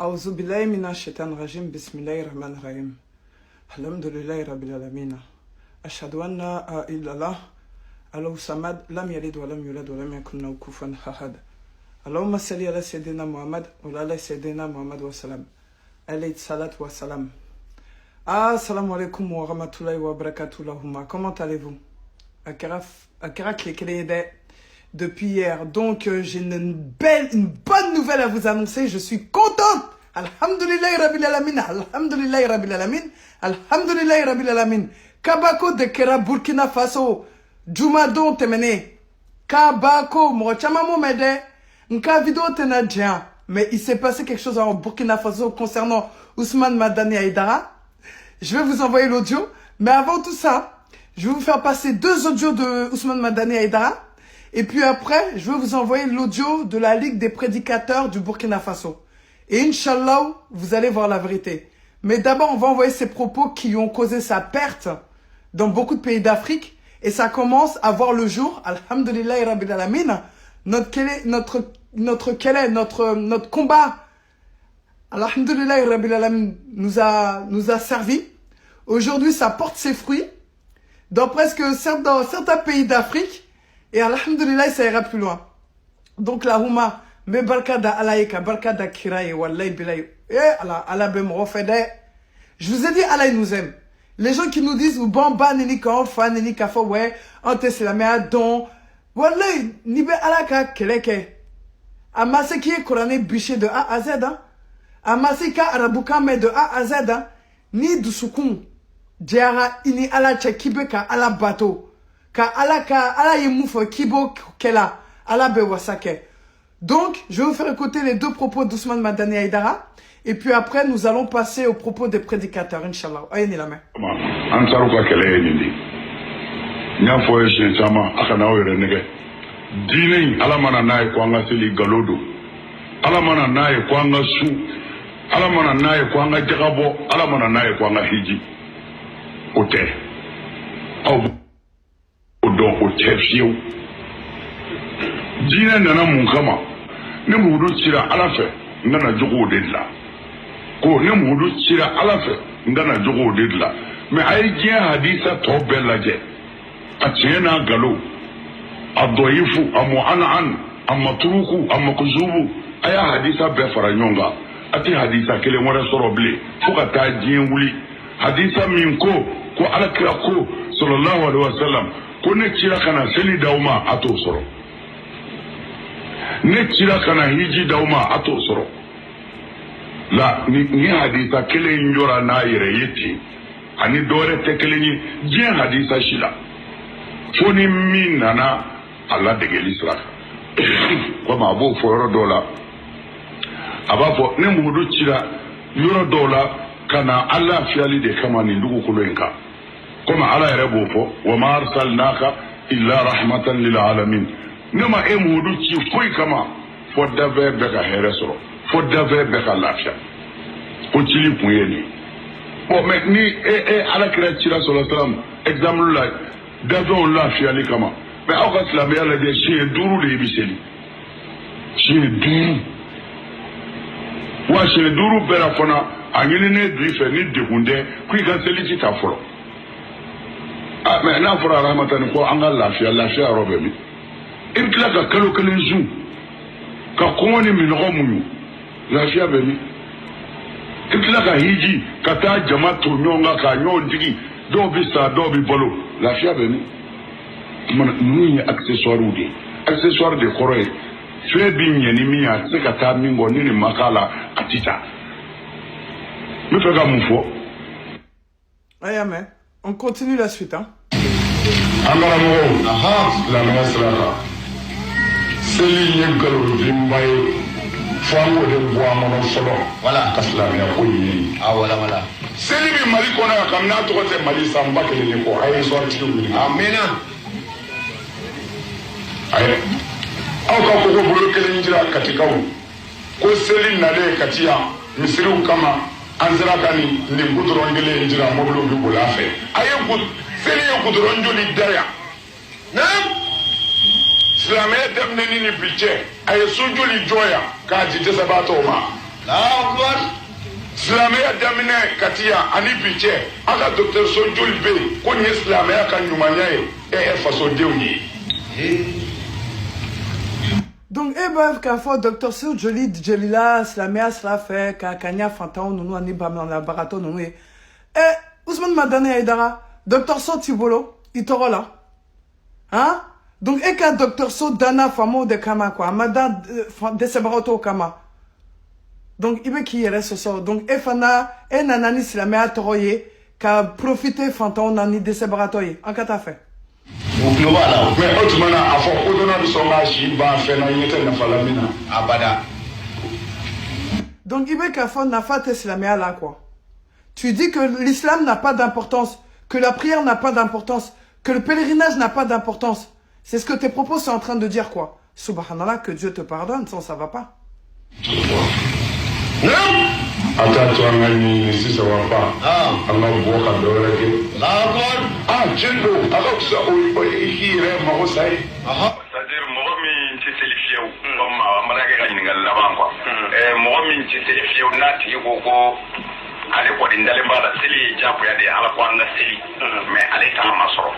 أعوذ بالله من الشيطان الرجيم بسم الله الرحمن الرحيم الحمد لله رب العالمين أشهد أن لا إله إلا الله الله الصمد لم يلد ولم يولد ولم يكن له كفوا أحد اللهم صل على سيدنا محمد وعلى سيدنا محمد وسلم عليه الصلاة والسلام. Assalamu alaikum wa rahmatullahi wa barakatuh lahumma. Comment allez-vous? Akara Klekelede depuis hier. Donc j'ai une bonne nouvelle à vous annoncer. Je suis contente. Alhamdulillahi rabbil alamin. Alhamdulillahi rabbil alamin. Alhamdulillahi rabbil alamin. Kabako de Kera Burkina Faso. Jumado temene. Kabako Mrochama Momede. Nka vidéo tenadjian. Mais il s'est passé quelque chose en Burkina Faso concernant Ousmane Madani Aïdara. Je vais vous envoyer l'audio, mais avant tout ça, je vais vous faire passer 2 audios de Ousmane Madani Aïdara. Et puis après, je vais vous envoyer l'audio de la Ligue des prédicateurs du Burkina Faso. Et Inch'Allah, vous allez voir la vérité. Mais d'abord, on va envoyer ces propos qui ont causé sa perte dans beaucoup de pays d'Afrique. Et ça commence à voir le jour. Alhamdulillahi Rabbil Alamin. Notre combat. Alhamdulillahi Rabbil Alamin nous a servi. Aujourd'hui, ça porte ses fruits dans certains pays d'Afrique. Et Alhamdulillah, ça ira plus loin. Donc la Houma, me barkada alaïka, barkada kiraye, wallahi bilaye. Allah be m'rofede. Je vous ai dit, Allah il nous aime. Les gens qui nous disent, bon, ba, nini ka, fa, nini ka, fa, ouais, ante c'est la mea don. Wallahi, nibe alaka keleke. Amase qui est courané bûcher de A à Z, hein. Amase ka arabuka me de A à Z, hein. Ni du soukoun. Diara ini ala chekibe ka ala bateau. Ka ala yemoufo kibo kela. Ala bewasake. Donc, je vais vous faire écouter les 2 propos d'Ousmane Madani Aïdara. Et puis après, nous allons passer aux propos des prédicateurs, Inch'Allah. Ayez la main. Ansaruka kele nindi. Nyafo yeshe chama akana oyere nege. Dine alamana nae kwanga sili galodo. Alamana nae kwanga su. Alamana nae kwanga jagabo. Alamana nae kwanga hiji. Ote. Odon ote fiyo. Dine nana munkama. Ne muhudu tira alafe. Ngana jogo odedla. Ko ne muhudu tira alafe. Ngana jogo odedla. Me ayi jien hadisa to belaje. Atiena galo. Adoyifu amu an'an. Amatruku amakuzubu. Aya hadisa befara nyonga. Ati hadisa kele mwere soroble. Fuka ta jien wuli. Hadisa minko. Ko alakira ko. Sallallahu alaihi wasallam. Ko ne tira kana seli dauma ato soro. Ne tira kana hiji dauma ato soro. La ni hadisa kele njora na yere yeti. Ani dore te kele ni jien hadisa shila. Foni min nana Allah de gelisra. Kwa mabo fo yoro dola. Aba fo ne mudu tira yoro dola kana Allah fiali de kama ni ndugu kuloenka. Koma ala yere bofo wa ma arsalnaka illa rahmatan lil alamin. Nema mudu ci koy kama fo dave beka heresoro. Fo dave beka lafia. Ko cili puyeni. Bon mais ni ala kira tira sallallahu alaihi wasallam exemple la davon lafia li kama. Mais au cas la meilleure des chiens duru les biseli. Chien duru. Wa chien duru bela fona anyine ne duife ni dekunde kui kanseli ci ta folo. Ah mais na fora rahmatan ko angal lafia robe mi. Ibtila ka kalo kalenju. Ka komoni mi no muyu. Lafia be mi. Ibtila ka hiji kata jama to nyonga ka nyondigi do bi sa do bi bolo. Lafia be mi. Nous accessoire ou des accessoires de Corée. Fais bien ni mia c'est kata mingo ni makala atita. Me fera mon fo. Ayame, on continue la suite hein. Amara mo aha la mesra. Seli yengalo dimbaye fango de bois mono solo. Voilà kasla ya koyi. Ah voilà. Seli mi mali kona kamna to ko te mali samba kele ko ay sorti ni. Amena. Aye. Au ka koko bolo kelen njira katika wu. Ko seli nale katia misiru kama anzira kani ndi gudron ngele njira moblo bi bulafe. Aye gud seli yo gudron njoli daya. Naam. Islamé dem ne ni biche. Aye sujuli joya ka jite sabato ma. silamɛya daminɛ ka ti yan ani bi cɛ an ka dɔgɔtɔrɔso joli bɛ yen ko nin ye silamɛya ka ɲumanya ye fasodenw ye. Donc, bah, k'a fɔ Dr. Sou Joli Djelila, Silamea sera fait, Kanya Fantan, nous ani bam la barato, nous Ousmane Madane Aïdara, Dr. Sou Tibolo, il t'aura là. Hein? Donc, et qu'à Dr. Sou Dana Famo de Kama, quoi, Madame de Sebarato Kama. Donc, il veut qu'il y ait ce soir. Donc, et Fana, et Nanani Silamea Toroye, qu'a profité Fantan, Nani de Sebaratoye. En qu'à fait. Mais autrement, à fond, au-delà de son âge, il va faire une falamina. Abada. Donc, il veut qu'à fond, Nafat Silamea là, quoi. Tu dis que l'islam n'a pas d'importance, que la prière n'a pas d'importance, que le pèlerinage n'a pas d'importance. C'est ce que tes propos sont en train de dire, quoi. Subhanallah, que Dieu te pardonne, sinon ça va pas. Attends, toi, si ça va pas. Allah voit qu'à Djendo, alors ça, il est mort, ça y est. C'est-à-dire, moi, je suis sélectionné, comme moi, je suis sélectionné, ale kɔni dalen b'a la seli ye diyagoya de ye ala ko an ka seli mais ale t'a masɔrɔ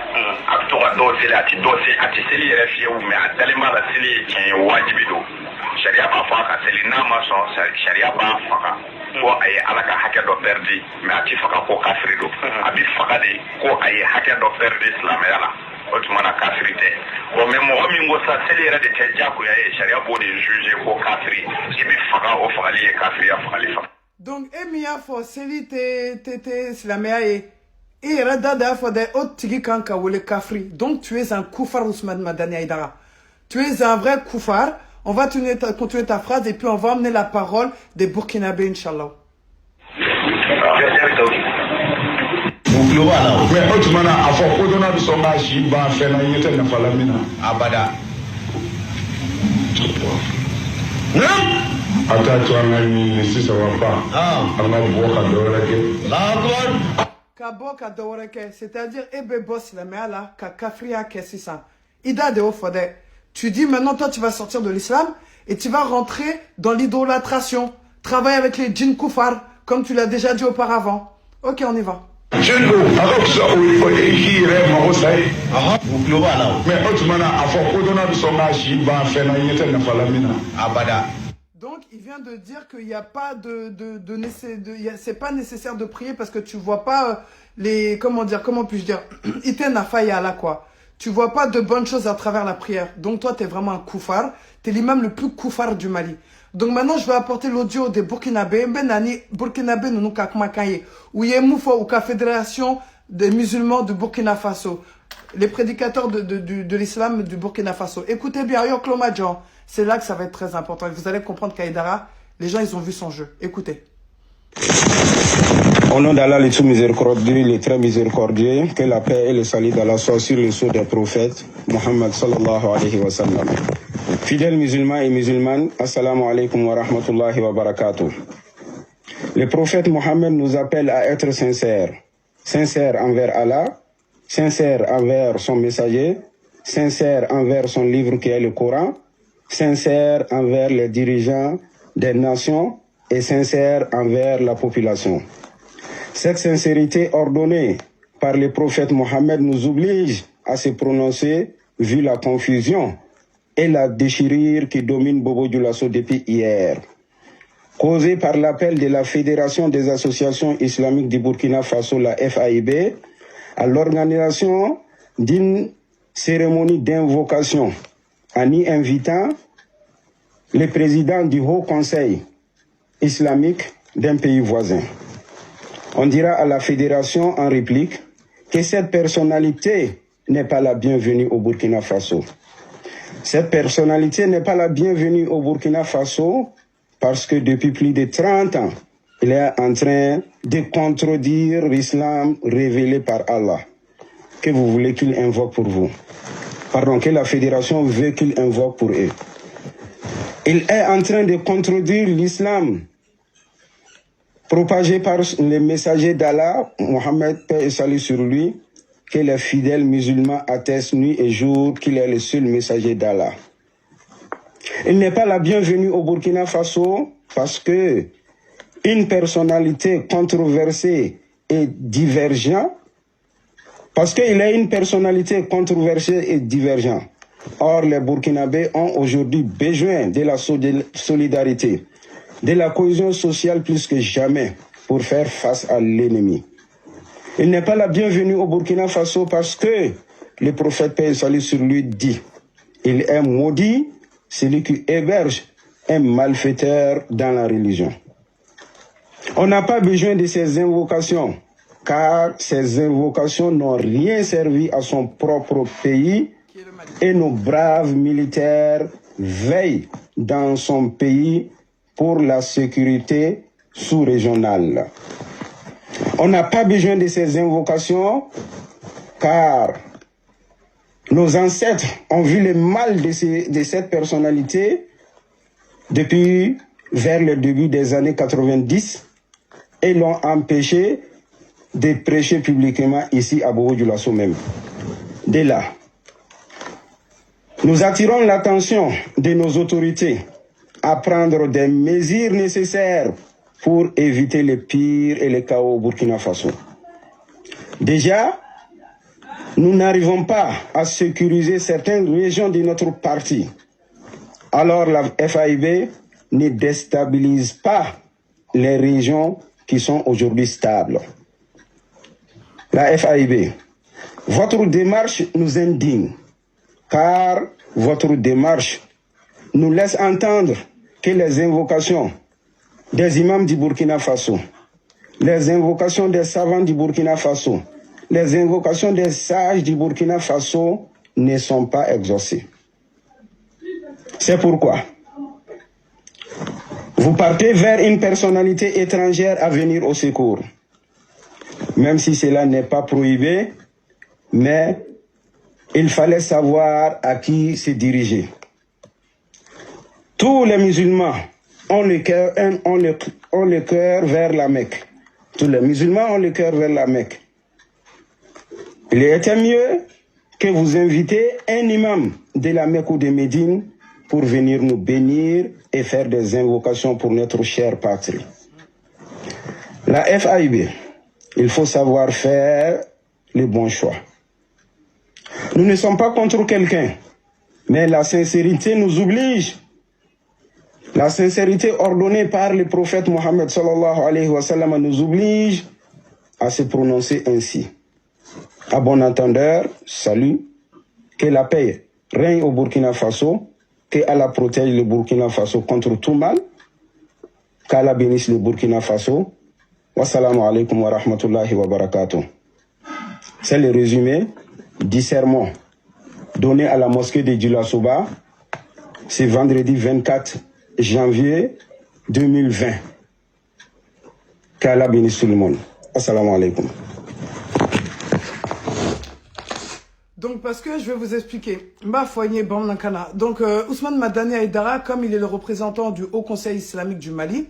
a bɛ to ka dɔw seli a tɛ seli yɛrɛ fiyewu mais a dalen b'a la seli ye tiɲɛ ye wajibi don sariya b'a fɔ a ka seli n'a ma sɔn sariya b'a faga ko a ye ala ka hakɛ dɔ pɛridi mais a tɛ faga ko kafiri don a bɛ faga de ko a ye hakɛ dɔ pɛridi silamɛya la o tuma na kafiri tɛ bon mais mɔgɔ min ko sa seli yɛrɛ de tɛ diyagoya ye sariya b'o de juge ko kafiri i bɛ faga o fagali ye kafiriya fagali faga. Donc, Emiya fo seli te silamea et Rada fo de otigi kanka wole kafri. Donc, tu es un koufar Ousmane Madani Aïdara. Tu es un vrai koufar. On va continuer ta phrase et puis on va emmener la parole des Burkinabés, Inch'Allah. Mais autrement, à fond, au-delà de son âge, il va faire une falamina. Abada. Attends, toi, si ça va pas. Allah voit qu'à Doreke. C'est-à-dire, Ebe Boss, la méala, Kafria Kessisan. Ida de Ofode. Tu dis maintenant, toi, tu vas sortir de l'islam et tu vas rentrer dans l'idolâtration. Travaille avec les djinns koufars, comme tu l'as déjà dit auparavant. Ok, on y va. Donc, il vient de dire qu'il n'y a pas c'est pas nécessaire de prier parce que tu vois pas les, comment puis-je dire, itenafaya là, quoi. Tu vois pas de bonnes choses à travers la prière. Donc, toi, tu es vraiment un koufar. Tu es l'imam le plus koufar du Mali. Donc, maintenant, je vais apporter l'audio des Burkinabés. Benani, Burkinabé, nous, où il y a Moufo, ou la Fédération des musulmans de Burkina Faso. Les prédicateurs de l'islam du Burkina Faso. Écoutez bien, Yoklomadjan. C'est là que ça va être très important. Et vous allez comprendre qu'Aïdara, les gens, ils ont vu son jeu. Écoutez. Au nom d'Allah, le tout miséricordieux, le très miséricordieux, que la paix et le salut d'Allah soient sur les sceaux des prophètes, Muhammad sallallahu alayhi wa sallam. Fidèles musulmans et musulmanes, assalamu alaikum wa rahmatullahi wa barakatuh. Le prophète Muhammad nous appelle à être sincères. Sincères envers Allah, sincères envers son messager, sincères envers son livre qui est le Coran, sincères envers les dirigeants des nations et sincères envers la population. Cette sincérité ordonnée par le prophète Mohammed nous oblige à se prononcer vu la confusion et la déchirure qui domine Bobo Dioulasso depuis hier. Causée par l'appel de la Fédération des associations islamiques du Burkina Faso, la FAIB, à l'organisation d'une cérémonie d'invocation en y invitant le président du Haut Conseil islamique d'un pays voisin. On dira à la fédération en réplique que cette personnalité n'est pas la bienvenue au Burkina Faso. Cette personnalité n'est pas la bienvenue au Burkina Faso parce que depuis plus de 30 ans, il est en train de contredire l'islam révélé par Allah. Que vous voulez qu'il invoque pour vous? Pardon, que la fédération veut qu'il invoque pour eux. Il est en train de contredire l'islam propagé par les messagers d'Allah, Mohammed, paix et salut sur lui, que les fidèles musulmans attestent nuit et jour qu'il est le seul messager d'Allah. Il n'est pas la bienvenue au Burkina Faso parce que une personnalité controversée et divergente, parce qu'il a une personnalité controversée et divergente. Or, les Burkinabés ont aujourd'hui besoin de la solidarité, de la cohésion sociale plus que jamais pour faire face à l'ennemi. Il n'est pas la bienvenue au Burkina Faso parce que le prophète paix et salut sur lui dit « Il est maudit celui qui héberge un malfaiteur dans la religion ». On n'a pas besoin de ces invocations, car ces invocations n'ont rien servi à son propre pays et nos braves militaires veillent dans son pays pour la sécurité sous-régionale. On n'a pas besoin de ces invocations, car nos ancêtres ont vu le mal de cette personnalité depuis vers le début des années 90 et l'ont empêché de prêcher publiquement ici à Bobo-Dioulasso même. Dès là, nous attirons l'attention de nos autorités à prendre des mesures nécessaires pour éviter le pire et le chaos au Burkina Faso. Déjà, nous n'arrivons pas à sécuriser certaines régions de notre parti. Alors la FAIB ne déstabilise pas les régions qui sont aujourd'hui stables. La FAIB, votre démarche nous indigne, car votre démarche nous laisse entendre que les invocations des imams du Burkina Faso, les invocations des savants du Burkina Faso, les invocations des sages du Burkina Faso ne sont pas exaucées. C'est pourquoi vous partez vers une personnalité étrangère à venir au secours. Même si cela n'est pas prohibé, mais il fallait savoir à qui se diriger. Tous les musulmans ont le cœur vers la Mecque. Tous les musulmans ont le cœur vers la Mecque. Il était mieux que vous invitez un imam de la Mecque ou de Médine pour venir nous bénir et faire des invocations pour notre chère patrie. La FAIB, il faut savoir faire les bons choix. Nous ne sommes pas contre quelqu'un, mais la sincérité nous oblige. La sincérité ordonnée par le prophète Mohammed sallallahu alayhi wa sallam nous oblige à se prononcer ainsi. À bon entendeur, salut, que la paix règne au Burkina Faso, que Allah protège le Burkina Faso contre tout mal, qu'Allah bénisse le Burkina Faso. Wassalamu alaikum wa rahmatullahi wa barakatuh. C'est le résumé du sermon donné à la mosquée de Dioulasso-Ba ce vendredi 24 janvier 2020. Qu'Allah bénisse tout le monde. Assalamu alaikum. Donc, parce que je vais vous expliquer. Donc, Ousmane Madani Aïdara, comme il est le représentant du Haut Conseil islamique du Mali,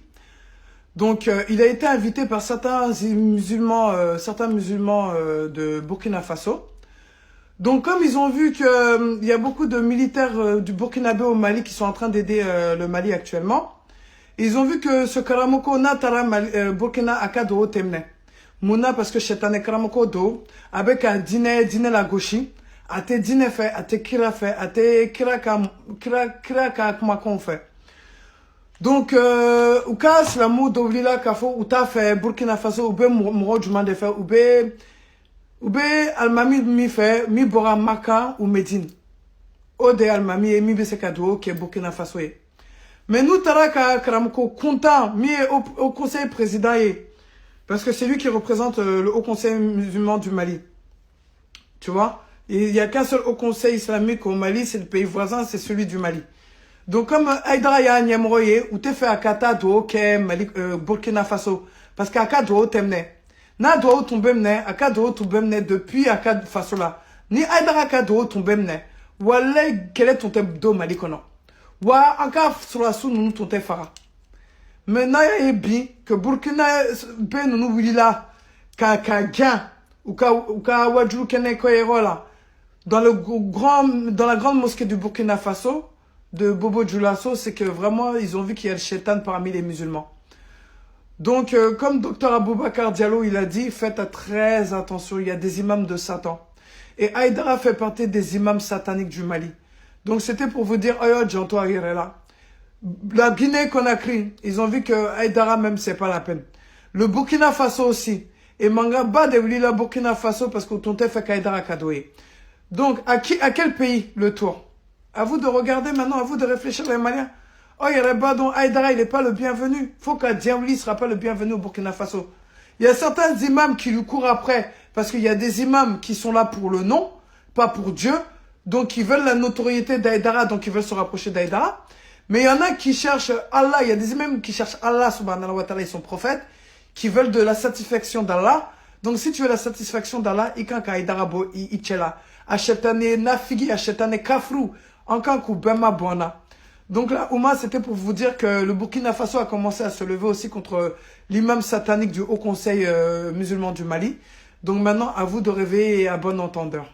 donc il a été invité par certains musulmans de Burkina Faso. Donc, comme ils ont vu qu'il y a beaucoup de militaires du Burkinabé au Mali qui sont en train d'aider le Mali actuellement, ils ont vu que ce Karamoko Natara Burkina Akado Temne. Mouna parce que Chetane Karamoko Do, avec un dîner la gauchi, a te dîner fait, a te kira fait, a te kira fait. Donc, ou cas la mou d'Oblila Kafo, ou ta fait Burkina Faso, ou be Mouro du Mande fait, ou be Almami mi fait, mi Bora Maka ou Médine. Ode Almami et mi Besekado, qui est Burkina Faso. Mais nous, Taraka Karamoko, content, mi au conseil président, parce que c'est lui qui représente le Haut Conseil musulman du Mali. Tu vois? Il n'y a qu'un seul Haut Conseil islamique au Mali, c'est le pays voisin, c'est celui du Mali. Donc, comme Aïdara ya Nyamroye, ou te fait Akata do ke Mali Burkina Faso, parce qu'Aka do temne. Na do tombemne, Aka do tombemne depuis Aka Faso là. Ni Aïdara Aka do tombemne. Walay quel est ton do Mali kono. Wa Aka sur la sou nous ton te fara. Maintenant, il y a bien que Burkina ben nous là ka gain ou ka wadjou kene koyero là dans la grande mosquée du Burkina Faso. de Bobo Djoulasso, c'est que vraiment, ils ont vu qu'il y a le shaitan parmi les musulmans. Donc, comme Dr Aboubakar Diallo, il a dit, faites très attention, il y a des imams de Satan. Et Haïdara fait partie des imams sataniques du Mali. Donc, c'était pour vous dire, oh, j'entends là. La Guinée-Conakry, ils ont vu que Haïdara même, c'est pas la peine. Le Burkina Faso aussi. Et Manga Ba de la Burkina Faso parce que ton fait qu'Haïdara Kadoé. Donc, à quel pays le tour? À vous de regarder maintenant, à vous de réfléchir les Maliens. Oh, il y a pas donc Haïdara, il n'est pas le bienvenu. Faut qu'à Diaouli ne sera pas le bienvenu au Burkina Faso. Il y a certains imams qui lui courent après, parce qu'il y a des imams qui sont là pour le nom, pas pour Dieu, donc ils veulent la notoriété d'Haïdara, donc ils veulent se rapprocher d'Haïdara. Mais il y en a qui cherchent Allah, il y a des imams qui cherchent Allah, subhanahu wa ta'ala, ils sont prophètes, qui veulent de la satisfaction d'Allah. Donc si tu veux la satisfaction d'Allah, ikanka Haïdara bo ichela, achetane nafigi, achetane kafrou, enkanku bema buana. Donc là, Ouma, c'était pour vous dire que le Burkina Faso a commencé à se lever aussi contre l'imam satanique du Haut Conseil musulman du Mali. Donc maintenant, à vous de réveiller à bon entendeur.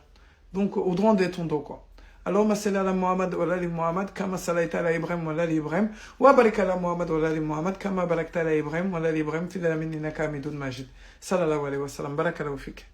Donc, au droit de ton dos, quoi. Allahumma salli ala Muhammad wa ali Muhammad, kama sallaita ala Ibrahim wa ali Ibrahim, wa barik ala Muhammad wa ali Muhammad, kama barakta ala Ibrahim wa ali Ibrahim, fil alamin innaka hamidun majid. Sallallahu alayhi wa sallam, barakallahu fik.